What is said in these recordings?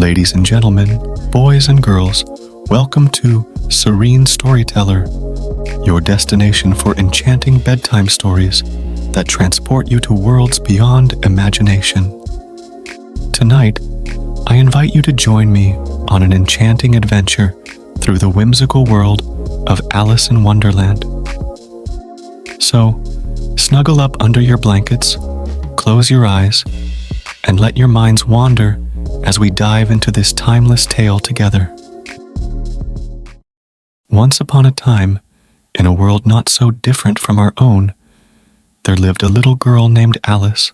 Ladies and gentlemen, boys and girls, welcome to Serene Storyteller, your destination for enchanting bedtime stories that transport you to worlds beyond imagination. Tonight, I invite you to join me on an enchanting adventure through the whimsical world of Alice in Wonderland. So, snuggle up under your blankets, close your eyes, and let your minds wander as we dive into this timeless tale together. Once upon a time, in a world not so different from our own, there lived a little girl named Alice.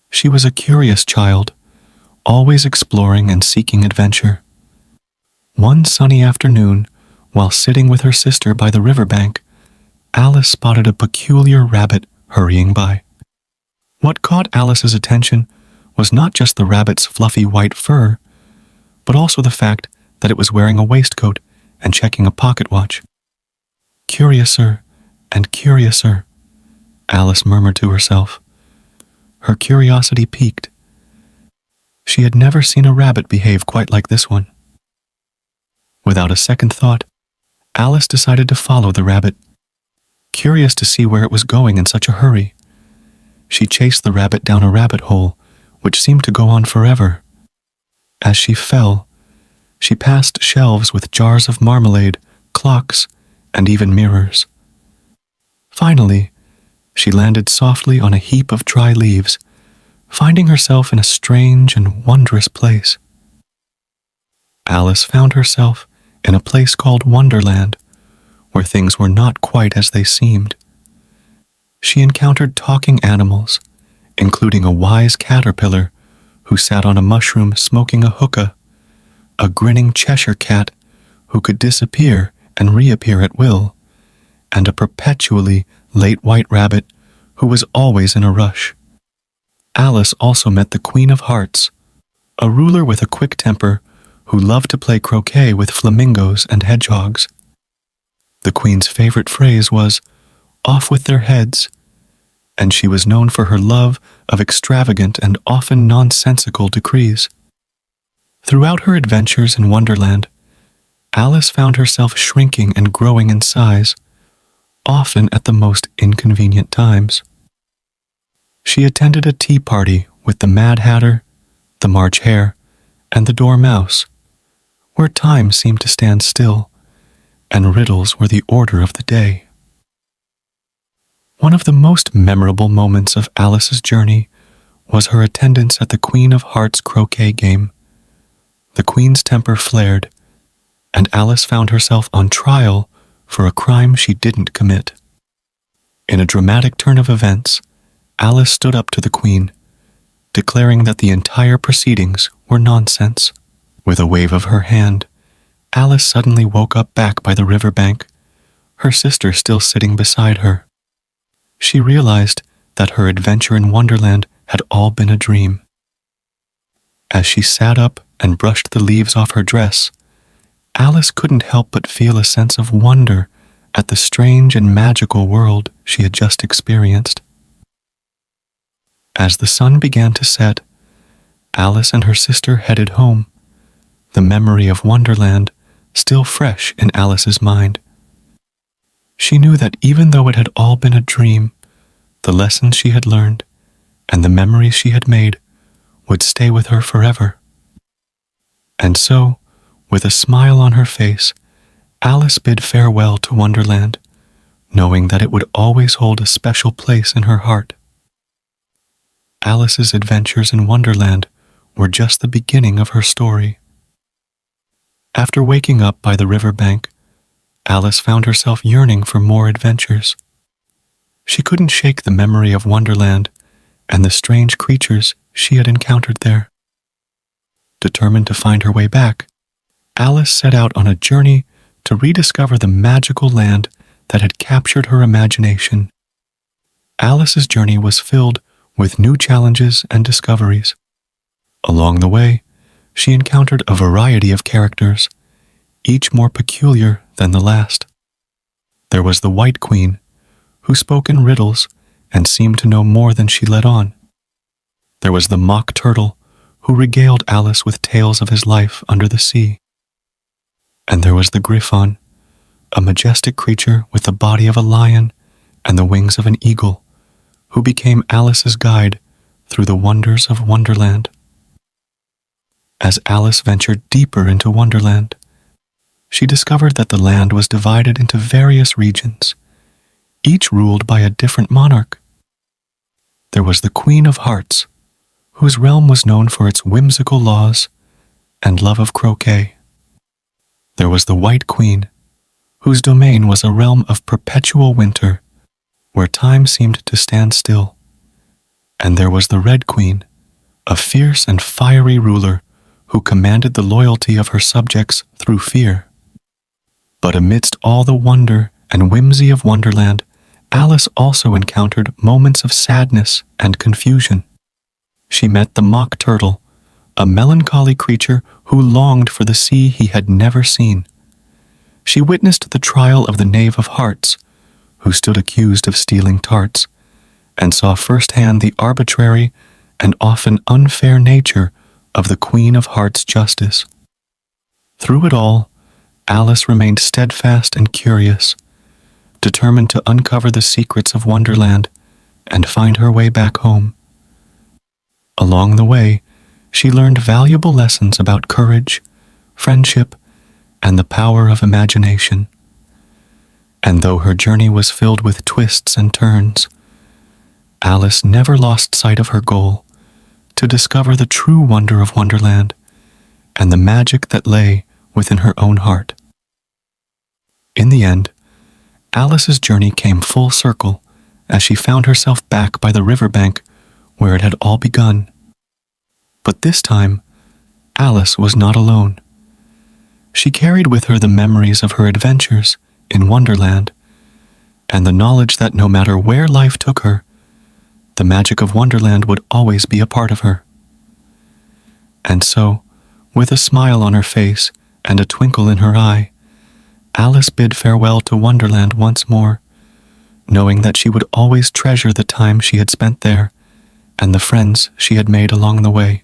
She was a curious child, always exploring and seeking adventure. One sunny afternoon, while sitting with her sister by the riverbank, Alice spotted a peculiar rabbit hurrying by. What caught Alice's attention was not just the rabbit's fluffy white fur, but also the fact that it was wearing a waistcoat and checking a pocket watch. Curiouser and curiouser, Alice murmured to herself. Her curiosity piqued. She had never seen a rabbit behave quite like this one. Without a second thought, Alice decided to follow the rabbit, curious to see where it was going in such a hurry. She chased the rabbit down a rabbit hole, which seemed to go on forever. As she fell, she passed shelves with jars of marmalade, clocks, and even mirrors. Finally, she landed softly on a heap of dry leaves, finding herself in a strange and wondrous place. Alice found herself in a place called Wonderland, where things were not quite as they seemed. She encountered talking animals, including a wise caterpillar who sat on a mushroom smoking a hookah, a grinning Cheshire cat who could disappear and reappear at will, and a perpetually late white rabbit who was always in a rush. Alice also met the Queen of Hearts, a ruler with a quick temper who loved to play croquet with flamingos and hedgehogs. The Queen's favorite phrase was, "Off with their heads," and she was known for her love of extravagant and often nonsensical decrees. Throughout her adventures in Wonderland, Alice found herself shrinking and growing in size, often at the most inconvenient times. She attended a tea party with the Mad Hatter, the March Hare, and the Dormouse, where time seemed to stand still, and riddles were the order of the day. One of the most memorable moments of Alice's journey was her attendance at the Queen of Hearts croquet game. The Queen's temper flared, and Alice found herself on trial for a crime she didn't commit. In a dramatic turn of events, Alice stood up to the Queen, declaring that the entire proceedings were nonsense. With a wave of her hand, Alice suddenly woke up back by the riverbank, her sister still sitting beside her. She realized that her adventure in Wonderland had all been a dream. As she sat up and brushed the leaves off her dress, Alice couldn't help but feel a sense of wonder at the strange and magical world she had just experienced. As the sun began to set, Alice and her sister headed home, the memory of Wonderland still fresh in Alice's mind. She knew that even though it had all been a dream, the lessons she had learned and the memories she had made would stay with her forever. And so, with a smile on her face, Alice bid farewell to Wonderland, knowing that it would always hold a special place in her heart. Alice's adventures in Wonderland were just the beginning of her story. After waking up by the riverbank, Alice found herself yearning for more adventures. She couldn't shake the memory of Wonderland and the strange creatures she had encountered there. Determined to find her way back, Alice set out on a journey to rediscover the magical land that had captured her imagination. Alice's journey was filled with new challenges and discoveries. Along the way, she encountered a variety of characters, each more peculiar than the last. There was the White Queen, who spoke in riddles and seemed to know more than she let on. There was the Mock Turtle, who regaled Alice with tales of his life under the sea. And there was the Griffon, a majestic creature with the body of a lion and the wings of an eagle, who became Alice's guide through the wonders of Wonderland. As Alice ventured deeper into Wonderland, she discovered that the land was divided into various regions, each ruled by a different monarch. There was the Queen of Hearts, whose realm was known for its whimsical laws and love of croquet. There was the White Queen, whose domain was a realm of perpetual winter, where time seemed to stand still. And there was the Red Queen, a fierce and fiery ruler who commanded the loyalty of her subjects through fear. But amidst all the wonder and whimsy of Wonderland, Alice also encountered moments of sadness and confusion. She met the Mock Turtle, a melancholy creature who longed for the sea he had never seen. She witnessed the trial of the Knave of Hearts, who stood accused of stealing tarts, and saw firsthand the arbitrary and often unfair nature of the Queen of Hearts' justice. Through it all, Alice remained steadfast and curious, determined to uncover the secrets of Wonderland and find her way back home. Along the way, she learned valuable lessons about courage, friendship, and the power of imagination. And though her journey was filled with twists and turns, Alice never lost sight of her goal, to discover the true wonder of Wonderland and the magic that lay within her own heart. In the end, Alice's journey came full circle as she found herself back by the riverbank where it had all begun. But this time, Alice was not alone. She carried with her the memories of her adventures in Wonderland and the knowledge that no matter where life took her, the magic of Wonderland would always be a part of her. And so, with a smile on her face and a twinkle in her eye, Alice bid farewell to Wonderland once more, knowing that she would always treasure the time she had spent there and the friends she had made along the way.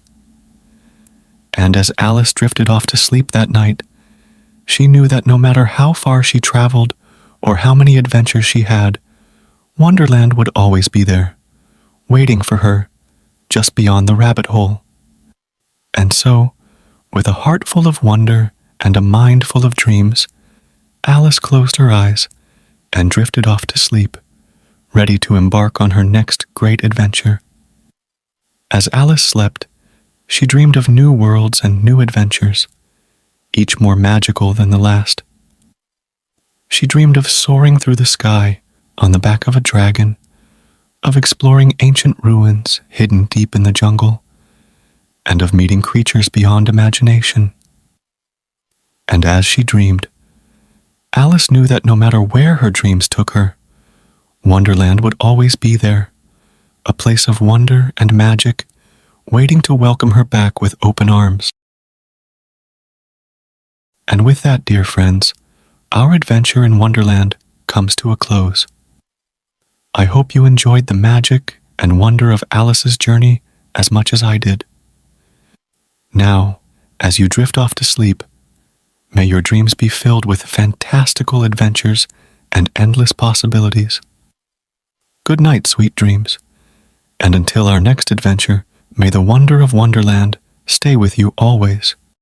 And as Alice drifted off to sleep that night, she knew that no matter how far she traveled or how many adventures she had, Wonderland would always be there, waiting for her just beyond the rabbit hole. And so, with a heart full of wonder and a mind full of dreams, Alice closed her eyes and drifted off to sleep, ready to embark on her next great adventure. As Alice slept, she dreamed of new worlds and new adventures, each more magical than the last. She dreamed of soaring through the sky on the back of a dragon, of exploring ancient ruins hidden deep in the jungle, and of meeting creatures beyond imagination. And as she dreamed, Alice knew that no matter where her dreams took her, Wonderland would always be there, a place of wonder and magic, waiting to welcome her back with open arms. And with that, dear friends, our adventure in Wonderland comes to a close. I hope you enjoyed the magic and wonder of Alice's journey as much as I did. Now, as you drift off to sleep, may your dreams be filled with fantastical adventures and endless possibilities. Good night, sweet dreams, and until our next adventure, may the wonder of Wonderland stay with you always.